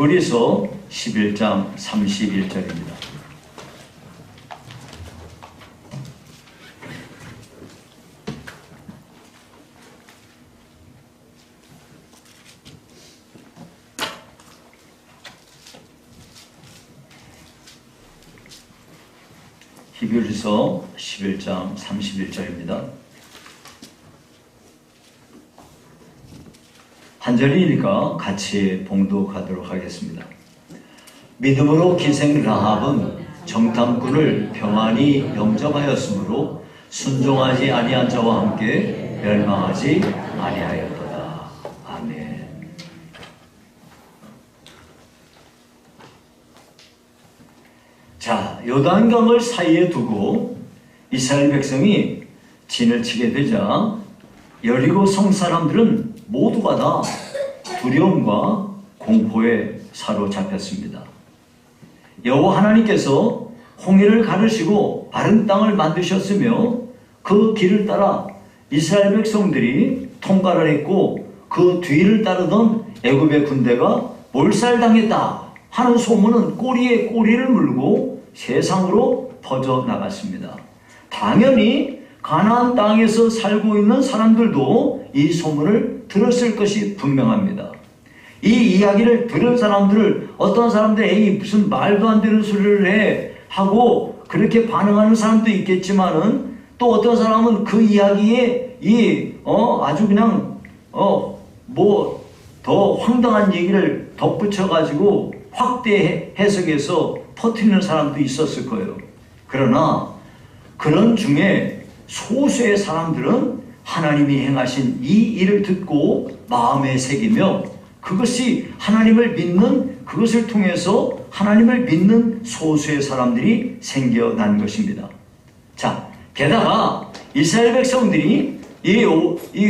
히브리서 11장 31절입니다. 히브리서 11장 31절입니다. 한 절이니까 같이 봉독하도록 하겠습니다. 믿음으로 기생 라합은 정탐꾼을 평안히 영접하였으므로 순종하지 아니한 자와 함께 멸망하지 아니하였도다. 아멘. 자, 요단강을 사이에 두고 이스라엘 백성이 진을 치게 되자 여리고 성 사람들은 모두가 다 두려움과 공포에 사로잡혔습니다. 여호와 하나님께서 홍해를 가르시고 바른 땅을 만드셨으며 그 길을 따라 이스라엘 백성들이 통과를 했고 그 뒤를 따르던 애굽의 군대가 몰살당했다 하는 소문은 꼬리에 꼬리를 물고 세상으로 퍼져나갔습니다. 당연히 가나안 땅에서 살고 있는 사람들도 이 소문을 들었을 것이 분명합니다. 이 이야기를 들은 사람들을 어떤 사람들이 에이 무슨 말도 안 되는 소리를 해 하고 그렇게 반응하는 사람도 있겠지만은 또 어떤 사람은 그 이야기에 아주 그냥 뭐 더 황당한 얘기를 덧붙여 가지고 확대 해석해서 퍼뜨리는 사람도 있었을 거예요. 그러나 그런 중에 소수의 사람들은 하나님이 행하신 이 일을 듣고 마음에 새기며 그것이 하나님을 믿는 그것을 통해서 하나님을 믿는 소수의 사람들이 생겨난 것입니다. 자, 게다가 이스라엘 백성들이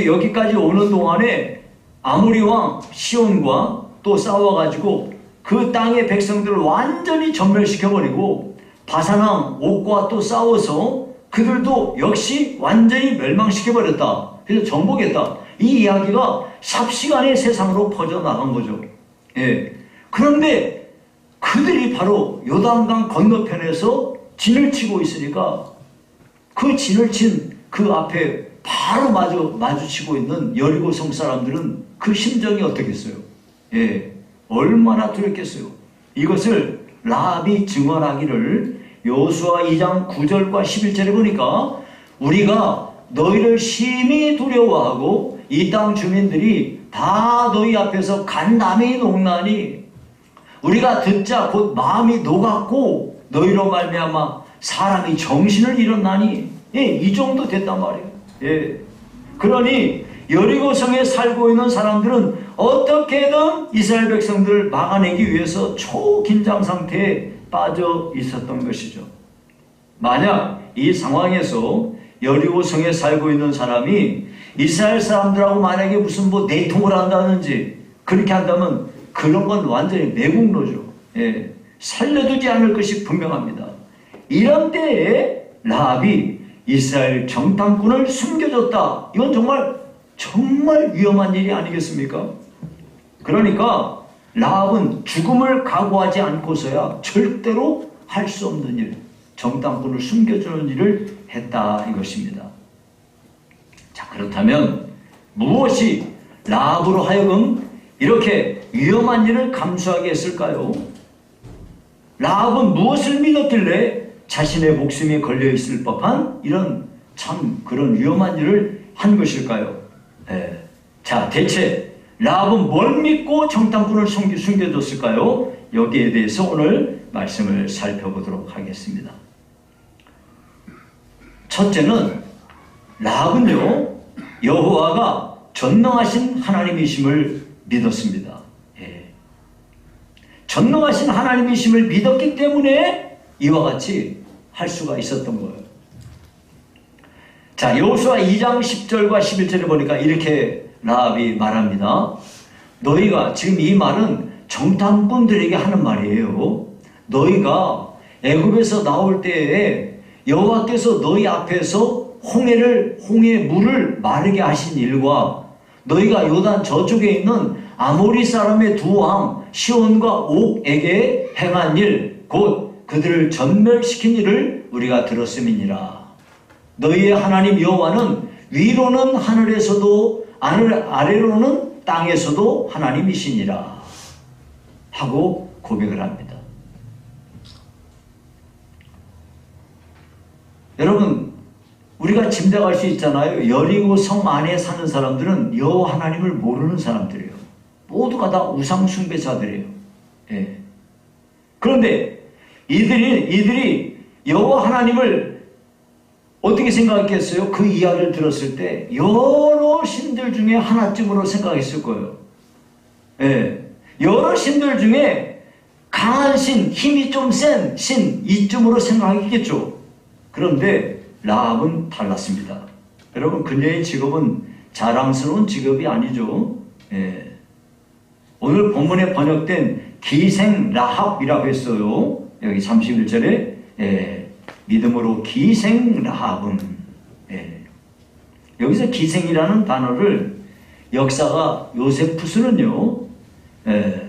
여기까지 오는 동안에 아모리 왕 시온과 또 싸워가지고 그 땅의 백성들을 완전히 전멸시켜버리고 바산 왕 옥과 또 싸워서 그들도 역시 완전히 멸망시켜버렸다. 그래서 정복했다. 이 이야기가 삽시간에 세상으로 퍼져나간 거죠. 예. 그런데 그들이 바로 요단강 건너편에서 진을 치고 있으니까 그 진을 친 그 앞에 바로 마주치고 있는 여리고 성 사람들은 그 심정이 어떻겠어요? 예. 얼마나 두렵겠어요. 이것을 라합이 증언하기를 여호수아 2장 9절과 11절에 보니까 우리가 너희를 심히 두려워하고 이 땅 주민들이 다 너희 앞에서 간담이 녹나니 우리가 듣자 곧 마음이 녹았고 너희로 말미암아 사람이 정신을 잃었나니 예, 이 정도 됐단 말이에요. 예. 그러니 여리고 성에 살고 있는 사람들은 어떻게든 이스라엘 백성들을 막아내기 위해서 초긴장 상태에 빠져 있었던 것이죠. 만약 이 상황에서 여리고 성에 살고 있는 사람이 이스라엘 사람들하고 만약에 무슨 내통을 한다든지 그렇게 한다면 그런 건 완전히 매국노죠. 예, 살려두지 않을 것이 분명합니다. 이런 때에 라합이 이스라엘 정탐꾼을 숨겨줬다. 이건 정말 위험한 일이 아니겠습니까? 그러니까 라합은 죽음을 각오하지 않고서야 절대로 할 수 없는 일, 정탐꾼을 숨겨주는 일을 했다 이것입니다. 자, 그렇다면 무엇이 라합으로 하여금 이렇게 위험한 일을 감수하게 했을까요? 라합은 무엇을 믿었길래 자신의 목숨이 걸려있을 법한 이런 참 그런 위험한 일을 한 것일까요? 네. 자, 대체 라합은 뭘 믿고 정탐꾼을 숨겨줬을까요? 여기에 대해서 오늘 말씀을 살펴보도록 하겠습니다. 첫째는 라합은요 여호와가 전능하신 하나님이심을 믿었습니다. 예. 전능하신 하나님이심을 믿었기 때문에 이와 같이 할 수가 있었던 거예요. 자, 여호수아 2장 10절과 11절에 보니까 이렇게 라합이 말합니다. 너희가 지금 이 말은 정탐꾼들에게 하는 말이에요. 너희가 애굽에서 나올 때에 여호와께서 너희 앞에서 홍해 물을 마르게 하신 일과 너희가 요단 저쪽에 있는 아모리 사람의 두 왕 시온과 옥에게 행한 일, 곧 그들을 전멸시킨 일을 우리가 들었음이니라. 너희의 하나님 여호와는 위로는 하늘에서도 아래로는 땅에서도 하나님이시니라 하고 고백을 합니다. 여러분, 우리가 짐작할 수 있잖아요. 여리고 성 안에 사는 사람들은 여호와 하나님을 모르는 사람들이에요. 모두가 다 우상 숭배자들이에요. 예. 그런데 이들이 여호와 하나님을 어떻게 생각했겠어요? 그 이야기를 들었을 때 여러 신들 중에 하나쯤으로 생각했을 거예요. 예. 여러 신들 중에 강한 신, 힘이 좀 센 신, 이쯤으로 생각했겠죠. 그런데 라합은 달랐습니다. 여러분, 그녀의 직업은 자랑스러운 직업이 아니죠. 예. 오늘 본문에 번역된 기생 라합이라고 했어요. 여기 31절에 믿음으로 기생 라합은, 여기서 기생이라는 단어를 역사가 요세푸스는요,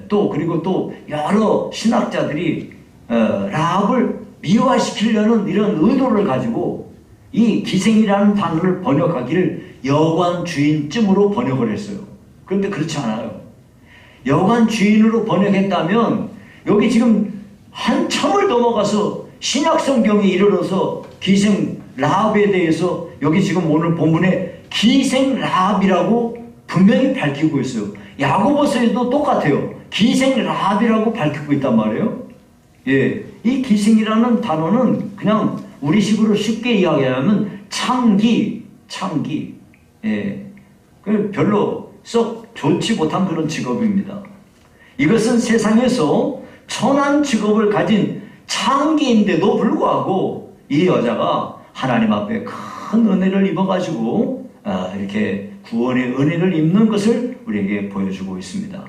또 그리고 또 여러 신학자들이 라합을 미화시키려는 이런 의도를 가지고 이 기생이라는 단어를 번역하기를 여관 주인쯤으로 번역을 했어요. 그런데 그렇지 않아요. 여관 주인으로 번역했다면 여기 지금 한참을 넘어가서 신약 성경에 이르러서 기생 라합에 대해서 여기 지금 오늘 본문에 기생 라합이라고 분명히 밝히고 있어요. 야고보서에도 똑같아요. 기생 라합이라고 밝히고 있단 말이에요. 예, 이 기생이라는 단어는 그냥 우리식으로 쉽게 이야기하면 창기. 예, 별로 썩 좋지 못한 그런 직업입니다. 이것은 세상에서 천한 직업을 가진 창기인데도 불구하고 이 여자가 하나님 앞에 큰 은혜를 입어가지고 이렇게 구원의 은혜를 입는 것을 우리에게 보여주고 있습니다.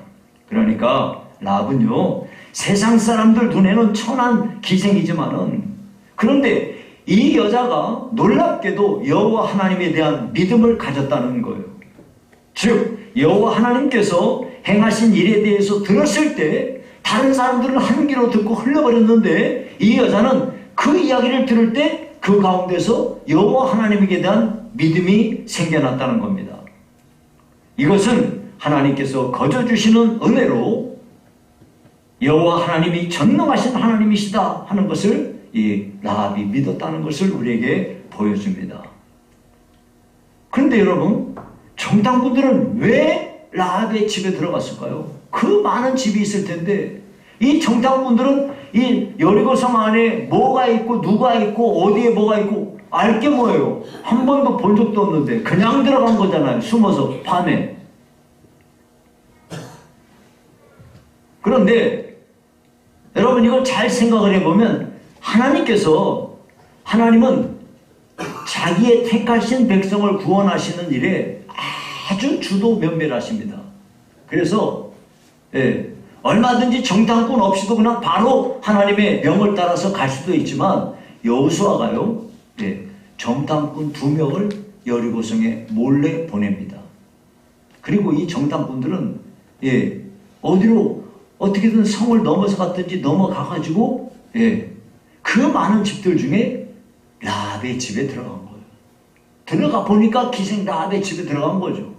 그러니까 라합은요, 세상 사람들 눈에는 천한 기생이지만은, 그런데 이 여자가 놀랍게도 여호와 하나님에 대한 믿음을 가졌다는 거예요. 즉 여호와 하나님께서 행하신 일에 대해서 들었을 때 다른 사람들은 한 귀로 듣고 흘러버렸는데 이 여자는 그 이야기를 들을 때 그 가운데서 여호와 하나님에 대한 믿음이 생겨났다는 겁니다. 이것은 하나님께서 거저 주시는 은혜로 여호와 하나님이 전능하신 하나님이시다 하는 것을 이 라합이 믿었다는 것을 우리에게 보여줍니다. 그런데 여러분, 정탐꾼들은 왜 라합의 집에 들어갔을까요? 그 많은 집이 있을 텐데 이 정탐꾼들은 이 여리고성 안에 뭐가 있고 누가 있고 어디에 뭐가 있고 알 게 뭐예요? 한 번도 본 적도 없는데 그냥 들어간 거잖아요. 숨어서 밤에. 그런데 여러분, 이걸 잘 생각을 해보면 하나님은 자기의 택하신 백성을 구원하시는 일에 아주 주도 면밀하십니다. 그래서 얼마든지 정탐꾼 없이도 그냥 바로 하나님의 명을 따라서 갈 수도 있지만 여호수아가요, 정탐꾼 2명을 여리고성에 몰래 보냅니다. 그리고 이 정탐꾼들은 어디로 어떻게든 성을 넘어서 갔든지 넘어가가지고 그 많은 집들 중에 라합의 집에 들어간 거예요. 들어가 보니까 기생 라합의 집에 들어간 거죠.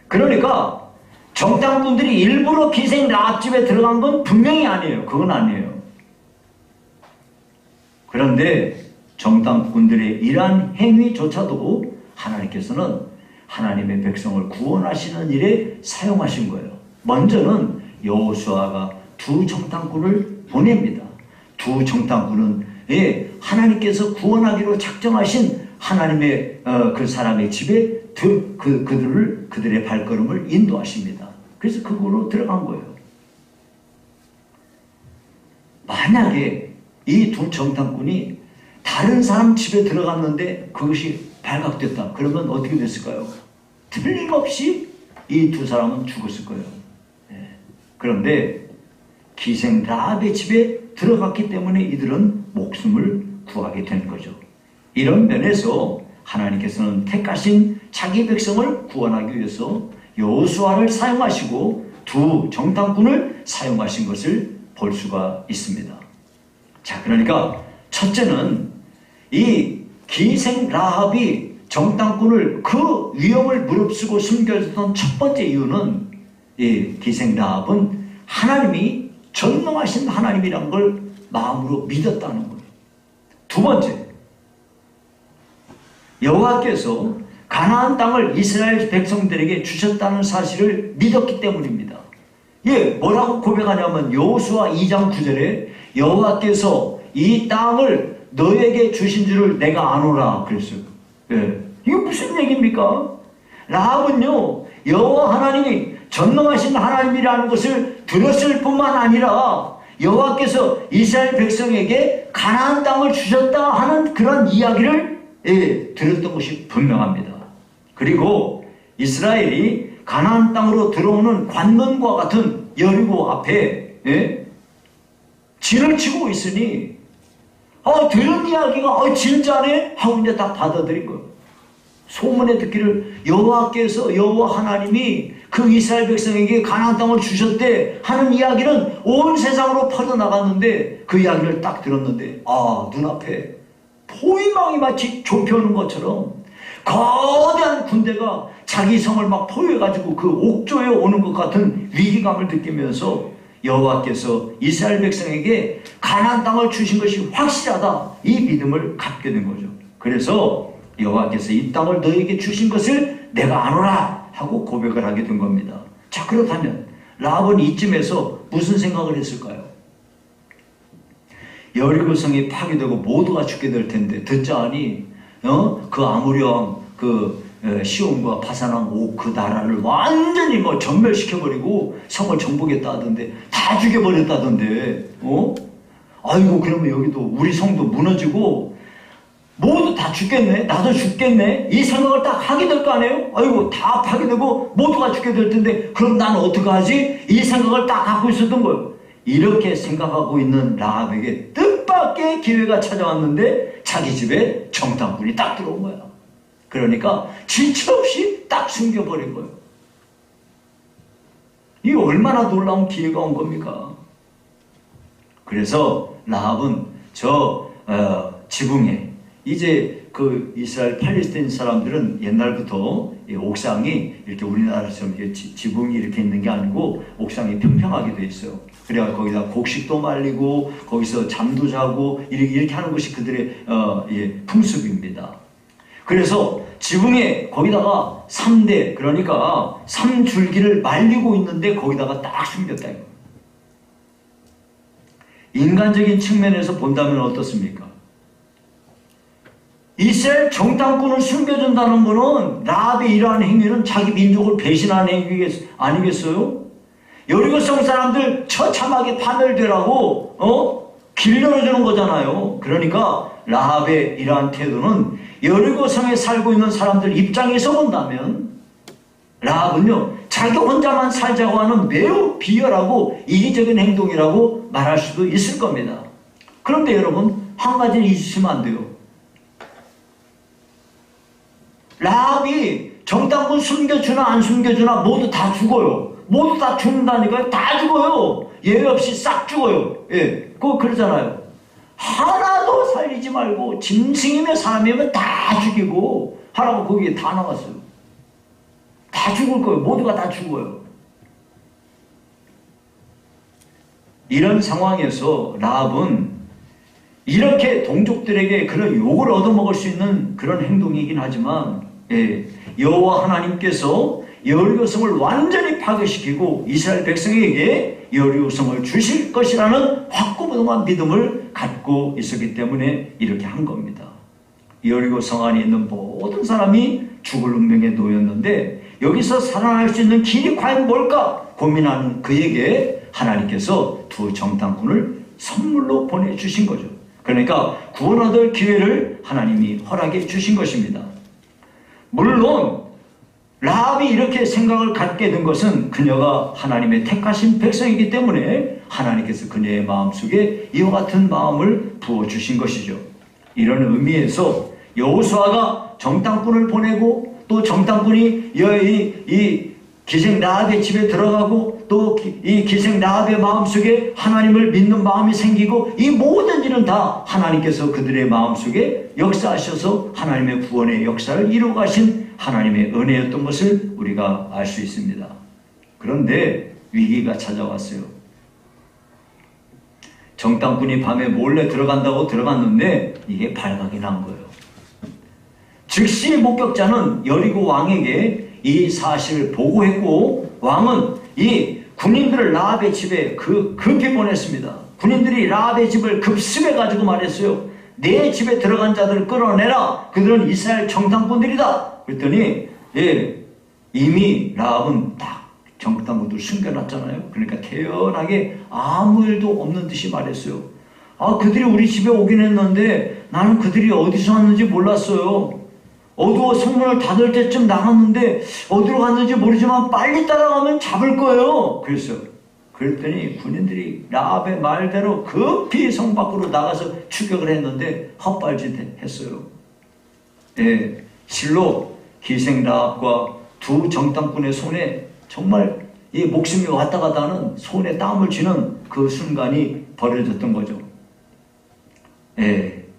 그러니까 정탐꾼들이 일부러 기생 라합 집에 들어간 건 분명히 아니에요. 그건 아니에요. 그런데 정탐꾼들의 이러한 행위조차도 하나님께서는 하나님의 백성을 구원하시는 일에 사용하신 거예요. 먼저는 여호수아가 2 정탐꾼을 보냅니다. 2 정탐꾼은 하나님께서 구원하기로 작정하신 하나님의 그 사람의 집에 그들의 발걸음을 인도하십니다. 그래서 그곳으로 들어간 거예요. 만약에 이 2 정탐꾼이 다른 사람 집에 들어갔는데 그것이 발각됐다. 그러면 어떻게 됐을까요? 틀림없이 이 2 사람은 죽었을 거예요. 그런데 기생 라합의 집에 들어갔기 때문에 이들은 목숨을 구하게 된 거죠. 이런 면에서 하나님께서는 택하신 자기 백성을 구원하기 위해서 여호수아를 사용하시고 두 정탐꾼을 사용하신 것을 볼 수가 있습니다. 자, 그러니까 첫째는 이 기생 라합이 정탐꾼을 그 위험을 무릅쓰고 숨겨줬던 첫 번째 이유는 이 기생 라합은 하나님이 전능하신 하나님이란 걸 마음으로 믿었다는 거예요. 두 번째, 여호와께서 가나안 땅을 이스라엘 백성들에게 주셨다는 사실을 믿었기 때문입니다. 예, 뭐라고 고백하냐면 여호수아 2장 9절에 여호와께서 이 땅을 너에게 주신 줄을 내가 아노라 그랬어요. 예, 이게 무슨 얘기입니까? 라합은요, 여호와 하나님이 전능하신 하나님이라는 것을 들었을 뿐만 아니라 여호와께서 이스라엘 백성에게 가나안 땅을 주셨다 하는 그런 이야기를 들었던 것이 분명합니다. 그리고 이스라엘이 가나안 땅으로 들어오는 관문과 같은 여리고 앞에 진을 치고 있으니 들은 이야기가 진짜네 하고 이제 다 받아들인 거예요. 소문에 듣기를 여호와께서 여호와 하나님이 그 이스라엘 백성에게 가나안 땅을 주셨대 하는 이야기는 온 세상으로 퍼져나갔는데 그 이야기를 딱 들었는데 눈앞에 포위망이 마치 좁혀오는 것처럼 거대한 군대가 자기 성을 막 포위해가지고 그 옥조에 오는 것 같은 위기감을 느끼면서 여호와께서 이스라엘 백성에게 가나안 땅을 주신 것이 확실하다 이 믿음을 갖게 된 거죠. 그래서 여호와께서 이 땅을 너에게 주신 것을 내가 아노라 하고 고백을 하게 된 겁니다. 자, 그렇다면 라합은 이쯤에서 무슨 생각을 했을까요? 여리고성이 파괴되고 모두가 죽게 될 텐데 듣자하니 그 아모리왕 그 시온과 바산왕 옥 그 나라를 완전히 전멸시켜버리고 성을 정복했다 하던데 다 죽여버렸다던데 아이고 그러면 여기도 우리 성도 무너지고 모두 다 죽겠네, 나도 죽겠네 이 생각을 딱 하게 될 거 아니에요? 아이고 다 파괴되고 모두가 죽게 될 텐데 그럼 나는 어떡하지? 이 생각을 딱 갖고 있었던 거예요. 이렇게 생각하고 있는 라합에게 뜻밖의 기회가 찾아왔는데 자기 집에 정탐꾼이 딱 들어온 거야. 그러니까 진짜 없이 딱 숨겨버린 거예요. 이게 얼마나 놀라운 기회가 온 겁니까? 그래서 라합은 지붕에 이제 그 이스라엘 팔레스타인 사람들은 옛날부터 옥상이 이렇게 우리나라처럼 이렇게 지붕이 이렇게 있는 게 아니고 옥상이 평평하게 돼 있어요. 그래야 거기다 곡식도 말리고 거기서 잠도 자고 이렇게 하는 것이 그들의 풍습입니다. 그래서 지붕에 거기다가 3대 그러니까 3줄기를 말리고 있는데 거기다가 딱 숨겼다. 인간적인 측면에서 본다면 어떻습니까? 이스라엘 정탐꾼을 숨겨준다는 것은 라합의 이러한 행위는 자기 민족을 배신하는 행위 아니겠어요? 여리고성 사람들 처참하게 파멸되라고 길러주는 거잖아요. 그러니까 라합의 이러한 태도는 여리고성에 살고 있는 사람들 입장에서 본다면 라합은요 자기 혼자만 살자고 하는 매우 비열하고 이기적인 행동이라고 말할 수도 있을 겁니다. 그런데 여러분 한 가지는 잊으시면 안 돼요. 라합이 정탐꾼 숨겨주나 안 숨겨주나 모두 다 죽어요. 모두 다 죽는다니까요. 다 죽어요. 예외 없이 싹 죽어요. 그거 그러잖아요. 하나도 살리지 말고 짐승이며 사람이면 다 죽이고 하라고 거기에 다 나왔어요. 다 죽을 거예요. 모두가 다 죽어요. 이런 상황에서 라합은 이렇게 동족들에게 그런 욕을 얻어먹을 수 있는 그런 행동이긴 하지만 여호와 하나님께서 여리고성을 완전히 파괴시키고 이스라엘 백성에게 여리고성을 주실 것이라는 확고부동한 믿음을 갖고 있었기 때문에 이렇게 한 겁니다. 여리고성 안에 있는 모든 사람이 죽을 운명에 놓였는데 여기서 살아날 수 있는 길이 과연 뭘까 고민하는 그에게 하나님께서 두 정탐꾼을 선물로 보내주신 거죠. 그러니까 구원 얻을 기회를 하나님이 허락해 주신 것입니다. 물론 라합이 이렇게 생각을 갖게 된 것은 그녀가 하나님의 택하신 백성이기 때문에 하나님께서 그녀의 마음속에 이와 같은 마음을 부어주신 것이죠. 이런 의미에서 여호수아가 정탐꾼을 보내고 또 정탐꾼이 이 기생 라합의 집에 들어가고 또 이 기생 라합의 마음속에 하나님을 믿는 마음이 생기고 이 모든 일은 다 하나님께서 그들의 마음속에 역사하셔서 하나님의 구원의 역사를 이루어가신 하나님의 은혜였던 것을 우리가 알 수 있습니다. 그런데 위기가 찾아왔어요. 정탐꾼이 밤에 몰래 들어간다고 들어갔는데 이게 발각이 난 거예요. 즉시 목격자는 여리고 왕에게 이 사실을 보고했고 왕은 이 군인들을 라합의 집에 급히 보냈습니다. 군인들이 라합의 집을 급습해가지고 말했어요. 내 집에 들어간 자들을 끌어내라. 그들은 이스라엘 정탐꾼들이다. 그랬더니 이미 라합은 딱 정탐꾼들 숨겨놨잖아요. 그러니까 태연하게 아무 일도 없는 듯이 말했어요. 그들이 우리 집에 오긴 했는데 나는 그들이 어디서 왔는지 몰랐어요. 어두워 성문을 닫을 때쯤 나갔는데 어디로 갔는지 모르지만 빨리 따라가면 잡을 거예요. 그랬더니 군인들이 라합의 말대로 급히 성 밖으로 나가서 추격을 했는데 헛발질했어요. 실로 기생 라합과 두 정탐꾼의 손에 정말 이 목숨이 왔다 갔다 하는 손에 땀을 쥐는 그 순간이 벌어졌던 거죠.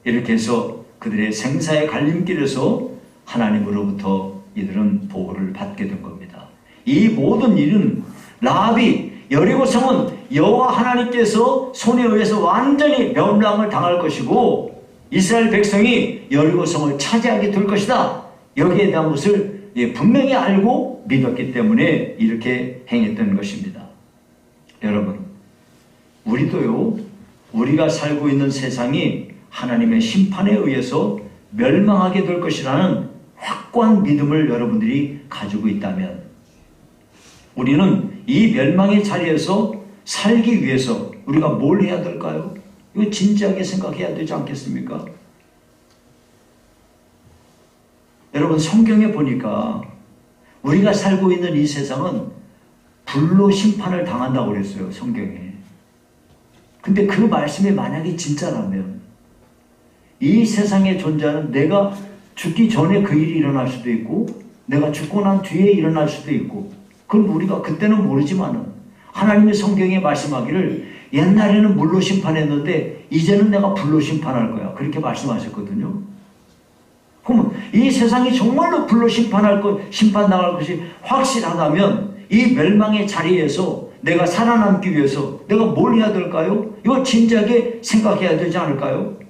이렇게 해서 그들의 생사의 갈림길에서 하나님으로부터 이들은 보호를 받게 된 겁니다. 이 모든 일은 라합이 여리고성은 여호와 하나님께서 손에 의해서 완전히 멸망을 당할 것이고 이스라엘 백성이 여리고성을 차지하게 될 것이다. 여기에 대한 것을 분명히 알고 믿었기 때문에 이렇게 행했던 것입니다. 여러분, 우리도요, 우리가 살고 있는 세상이 하나님의 심판에 의해서 멸망하게 될 것이라는 확고한 믿음을 여러분들이 가지고 있다면 우리는 이 멸망의 자리에서 살기 위해서 우리가 뭘 해야 될까요? 이거 진지하게 생각해야 되지 않겠습니까? 여러분, 성경에 보니까 우리가 살고 있는 이 세상은 불로 심판을 당한다고 그랬어요, 성경에. 근데 그 말씀이 만약에 진짜라면 이 세상에 존재하는 내가 죽기 전에 그 일이 일어날 수도 있고 내가 죽고 난 뒤에 일어날 수도 있고 그건 우리가 그때는 모르지만은 하나님의 성경에 말씀하기를 옛날에는 물로 심판했는데 이제는 내가 불로 심판할 거야. 그렇게 말씀하셨거든요. 그러면 이 세상이 정말로 불로 심판당할 것이 확실하다면 이 멸망의 자리에서 내가 살아남기 위해서 내가 뭘 해야 될까요? 이거 진지하게 생각해야 되지 않을까요?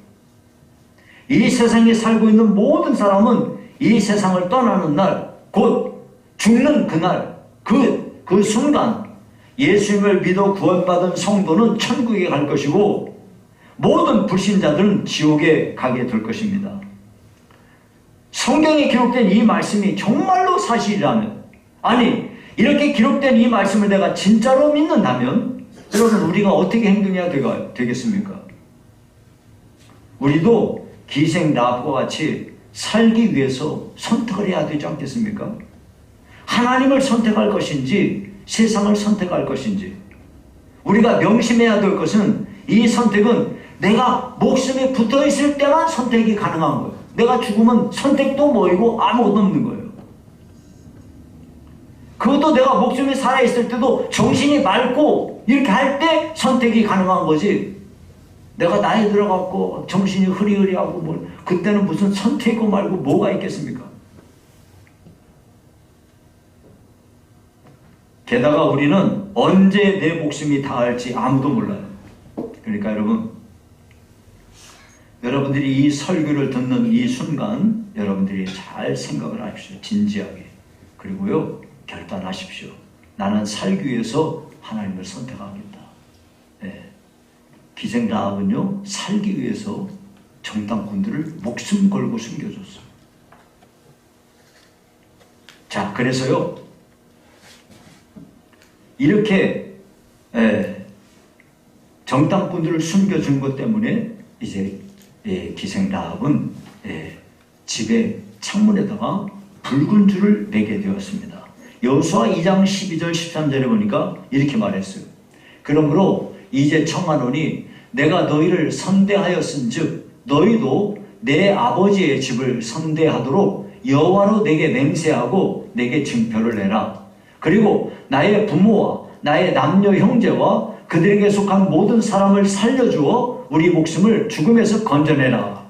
이 세상에 살고 있는 모든 사람은 이 세상을 떠나는 날, 곧 죽는 그날, 그 순간 예수님을 믿어 구원받은 성도는 천국에 갈 것이고 모든 불신자들은 지옥에 가게 될 것입니다. 성경에 기록된 이 말씀이 정말로 사실이라면, 아니 이렇게 기록된 이 말씀을 내가 진짜로 믿는다면 여러분, 우리가 어떻게 행동해야 되겠습니까? 우리도 기생 라합과 같이 살기 위해서 선택을 해야 되지 않겠습니까? 하나님을 선택할 것인지 세상을 선택할 것인지. 우리가 명심해야 될 것은 이 선택은 내가 목숨이 붙어있을 때만 선택이 가능한 거예요. 내가 죽으면 선택도 뭐이고 아무것도 없는 거예요. 그것도 내가 목숨이 살아있을 때도 정신이 맑고 이렇게 할 때 선택이 가능한 거지. 내가 나이 들어갖고 정신이 흐리흐리하고 그때는 무슨 선택이고 말고 뭐가 있겠습니까? 게다가 우리는 언제 내 목숨이 다할지 아무도 몰라요. 그러니까 여러분들이 이 설교를 듣는 이 순간 여러분들이 잘 생각을 하십시오. 진지하게. 그리고요, 결단하십시오. 나는 살기 위해서 하나님을 선택하겠다. 기생 라합은요, 살기 위해서 정탐꾼들을 목숨 걸고 숨겨줬어요. 자, 그래서요, 이렇게 정탐꾼들을 숨겨준 것 때문에 이제 기생 라합은 집에 창문에다가 붉은 줄을 매게 되었습니다. 여호수아 2장 12절 13절에 보니까 이렇게 말했어요. 그러므로 이제 청하노니 내가 너희를 선대하였은즉 너희도 내 아버지의 집을 선대하도록 여호와로 내게 맹세하고 내게 증표를 내라. 그리고 나의 부모와 나의 남녀 형제와 그들에게 속한 모든 사람을 살려주어 우리 목숨을 죽음에서 건져내라.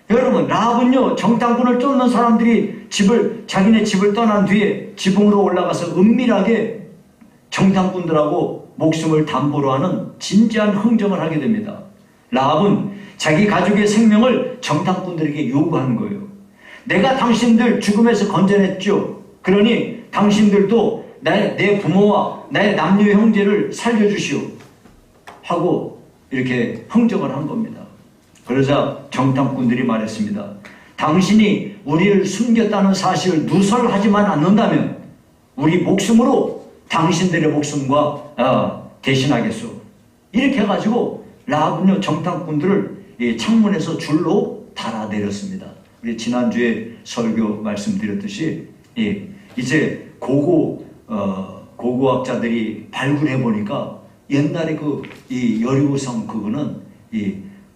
여러분, 라합은요, 정탐꾼을 쫓는 사람들이 자기네 집을 떠난 뒤에 지붕으로 올라가서 은밀하게 정탐꾼들하고 목숨을 담보로 하는 진지한 흥정을 하게 됩니다. 라합은 자기 가족의 생명을 정탐꾼들에게 요구하는 거예요. 내가 당신들 죽음에서 건져냈죠. 그러니 당신들도 내 부모와 나의 남녀 형제를 살려주시오 하고 이렇게 흥정을 한 겁니다. 그러자 정탐꾼들이 말했습니다. 당신이 우리를 숨겼다는 사실을 누설하지만 않는다면 우리 목숨으로 당신들의 목숨과 대신하겠소. 이렇게 해가지고 라합은요, 정탐꾼들을 창문에서 줄로 달아내렸습니다. 우리 지난주에 설교 말씀드렸듯이 이제 고고학자들이 발굴해 보니까 옛날에 이 여리고성 그거는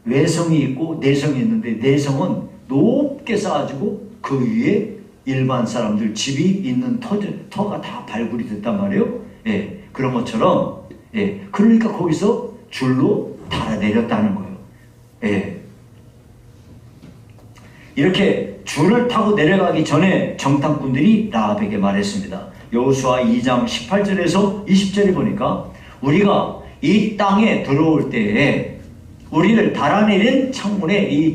외성이 있고 내성이 있는데 내성은 높게 쌓아지고 그 위에 일반 사람들 집이 있는 터가 다 발굴이 됐단 말이에요. 그런 것처럼 그러니까 거기서 줄로 달아내렸다는 거예요. 이렇게 줄을 타고 내려가기 전에 정탐꾼들이 라합에게 말했습니다. 여호수아 2장 18절에서 20절에 보니까 우리가 이 땅에 들어올 때에 우리를 달아내린 창문에 이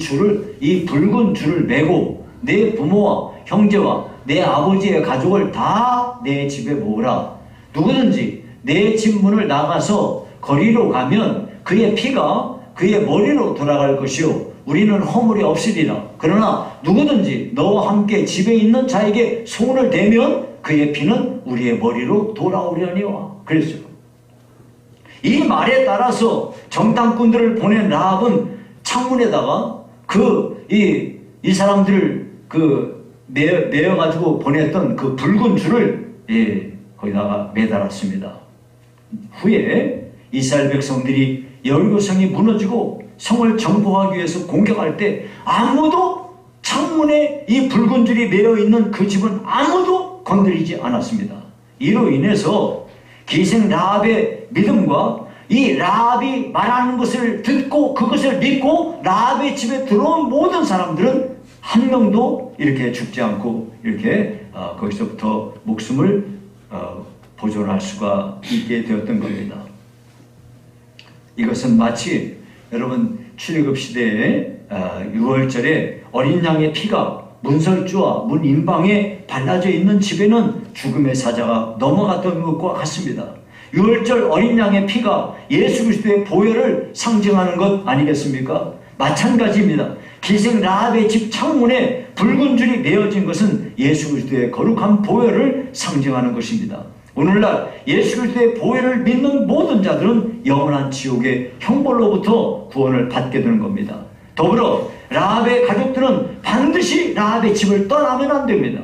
붉은 줄을 메고 내 부모와 형제와 내 아버지의 가족을 다 내 집에 모으라. 누구든지 내 집 문을 나가서 거리로 가면 그의 피가 그의 머리로 돌아갈 것이요 우리는 허물이 없으리라. 그러나 누구든지 너와 함께 집에 있는 자에게 손을 대면 그의 피는 우리의 머리로 돌아오려니와. 그랬어요. 이 말에 따라서 정탐꾼들을 보낸 라합은 창문에다가 이 사람들을 매어가지고 보냈던 그 붉은 줄을 거기다가 매달았습니다. 후에 이스라엘 백성들이 여리고성이 무너지고 성을 정복하기 위해서 공격할 때 아무도 창문에 이 붉은 줄이 매어 있는 그 집은 아무도 건드리지 않았습니다. 이로 인해서 기생 라합의 믿음과 이 라합이 말하는 것을 듣고 그것을 믿고 라합의 집에 들어온 모든 사람들은 한 명도 이렇게 죽지 않고 이렇게 거기서부터 목숨을 보존할 수가 있게 되었던 겁니다. 이것은 마치 여러분 출애굽 시대에 6월절에 어린 양의 피가 문설주와 문 인방에 발라져 있는 집에는 죽음의 사자가 넘어갔던 것과 같습니다. 6월절 어린 양의 피가 예수 그리스도의 보혈을 상징하는 것 아니겠습니까? 마찬가지입니다. 기생 라합의 집 창문에 붉은 줄이 메어진 것은 예수 그리스도의 거룩한 보혈을 상징하는 것입니다. 오늘날 예수 그리스도의 보혈을 믿는 모든 자들은 영원한 지옥의 형벌로부터 구원을 받게 되는 겁니다. 더불어 라합의 가족들은 반드시 라합의 집을 떠나면 안 됩니다.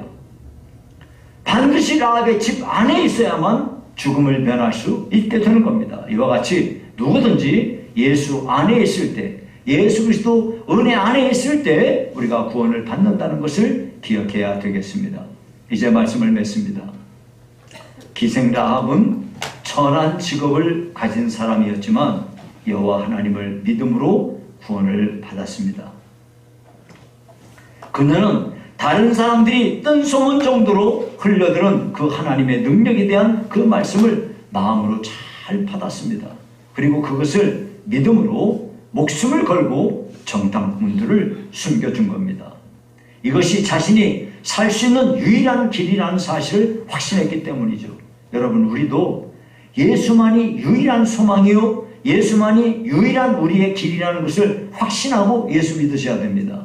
반드시 라합의 집 안에 있어야만 죽음을 면할 수 있게 되는 겁니다. 이와 같이 누구든지 예수 안에 있을 때, 예수 그리스도 은혜 안에 있을 때 우리가 구원을 받는다는 것을 기억해야 되겠습니다. 이제 말씀을 맺습니다. 기생 라합은 천한 직업을 가진 사람이었지만 여호와 하나님을 믿음으로 구원을 받았습니다. 그녀는 다른 사람들이 뜬소문 정도로 흘려들은 그 하나님의 능력에 대한 그 말씀을 마음으로 잘 받았습니다. 그리고 그것을 믿음으로 목숨을 걸고 정탐꾼들을 숨겨준 겁니다. 이것이 자신이 살 수 있는 유일한 길이라는 사실을 확신했기 때문이죠. 여러분, 우리도 예수만이 유일한 소망이요, 예수만이 유일한 우리의 길이라는 것을 확신하고 예수 믿으셔야 됩니다.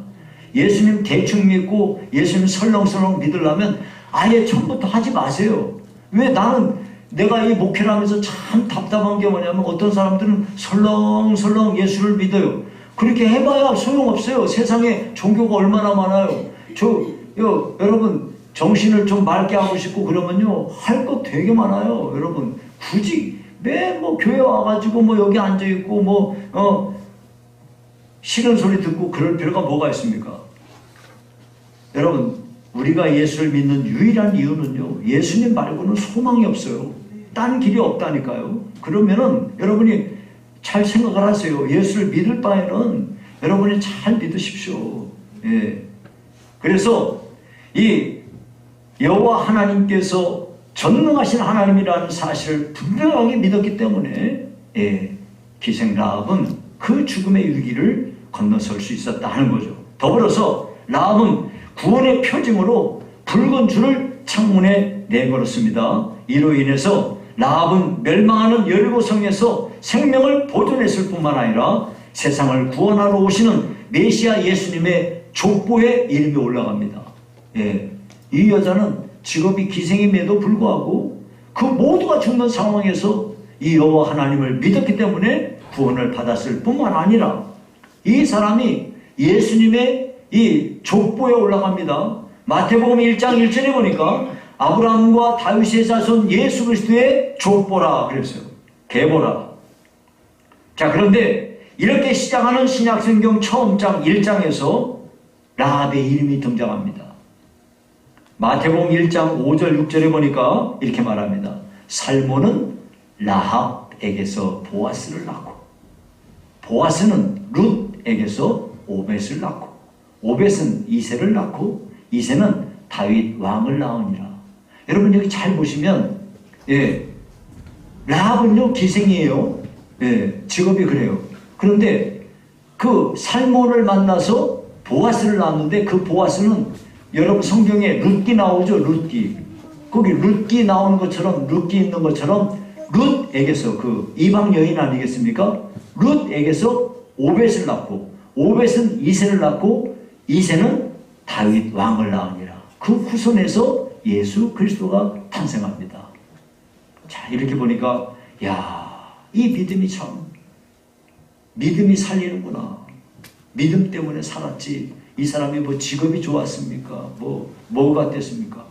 예수님 대충 믿고 예수님 설렁설렁 믿으려면 아예 처음부터 하지 마세요. 왜? 내가 이 목회를 하면서 참 답답한 게 뭐냐면 어떤 사람들은 설렁설렁 예수를 믿어요. 그렇게 해봐야 소용없어요. 세상에 종교가 얼마나 많아요. 여러분 정신을 좀 맑게 하고 싶고 그러면요 할 거 되게 많아요. 여러분 굳이 매 교회 와가지고 여기 앉아있고 싫은 소리 듣고 그럴 필요가 뭐가 있습니까? 여러분, 우리가 예수를 믿는 유일한 이유는요, 예수님 말고는 소망이 없어요. 딴 길이 없다니까요. 그러면은 여러분이 잘 생각을 하세요. 예수를 믿을 바에는 여러분이 잘 믿으십시오. 예. 그래서 이 여호와 하나님께서 전능하신 하나님이라는 사실을 분명하게 믿었기 때문에 기생 라합은 그 죽음의 위기를 건너설 수 있었다 하는 거죠. 더불어서 라합은 구원의 표징으로 붉은 줄을 창문에 내걸었습니다. 이로 인해서 라합은 멸망하는 여리고 성에서 생명을 보존했을 뿐만 아니라 세상을 구원하러 오시는 메시아 예수님의 족보에 이름이 올라갑니다. 이 여자는 직업이 기생임에도 불구하고 그 모두가 죽는 상황에서 이 여호와 하나님을 믿었기 때문에 구원을 받았을 뿐만 아니라 이 사람이 예수님의 이 족보에 올라갑니다. 마태복음 1장 1절에 보니까 아브라함과 다윗의 자손 예수 그리스도의 족보라 그랬어요. 계보라. 자, 그런데 이렇게 시작하는 신약성경 처음 장 1장에서 라합의 이름이 등장합니다. 마태복음 1장 5절 6절에 보니까 이렇게 말합니다. 살모는 라합에게서 보아스를 낳고, 보아스는 룻에게서 오벳을 낳고, 오벳은 이새를 낳고, 이새는 다윗 왕을 낳으니라. 여러분 여기 잘 보시면 라합은요 기생이에요. 직업이 그래요. 그런데 그 살몬을 만나서 보아스를 낳았는데 그 보아스는 여러분 성경에 룻기 나오죠. 룻기. 거기 룻기 나오는 것처럼 룻기 있는 것처럼 룻에게서 그 이방 여인 아니겠습니까? 룻에게서 오벳을 낳고 오벳은 이새를 낳고 이새는 다윗 왕을 낳으니라. 그 후손에서 예수 그리스도가 탄생합니다. 자, 이렇게 보니까 이 믿음이 참 믿음이 살리는구나. 믿음 때문에 살았지. 이 사람이 뭐 직업이 좋았습니까? 뭐가 어땠습니까?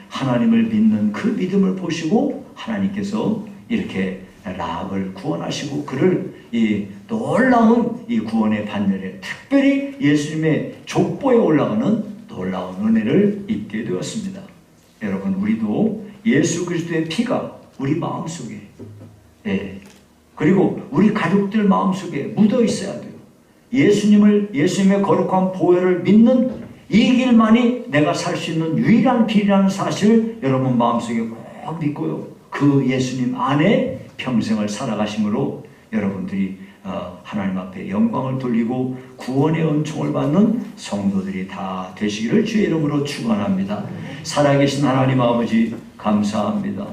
하나님을 믿는 그 믿음을 보시고 하나님께서 이렇게 라합을 구원하시고 그를 이 놀라운 이 구원의 반열에 특별히 예수님의 족보에 올라가는 놀라운 은혜를 입게 되었습니다. 여러분 우리도 예수 그리스도의 피가 우리 마음속에 그리고 우리 가족들 마음속에 묻어 있어야 돼요. 예수님의 거룩한 보혈을 믿는 이 길만이 내가 살 수 있는 유일한 길이라는 사실을 여러분 마음속에 꼭 믿고요. 그 예수님 안에 평생을 살아가심으로 여러분들이 하나님 앞에 영광을 돌리고 구원의 은총을 받는 성도들이 다 되시기를 주의 이름으로 축원합니다. 살아계신 하나님 아버지 감사합니다.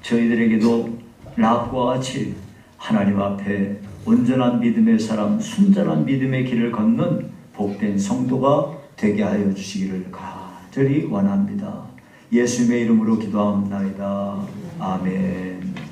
저희들에게도 라합과 같이 하나님 앞에 온전한 믿음의 사람, 순전한 믿음의 길을 걷는 복된 성도가 되게 하여 주시기를 간절히 원합니다. 예수님의 이름으로 기도합니다. 아멘.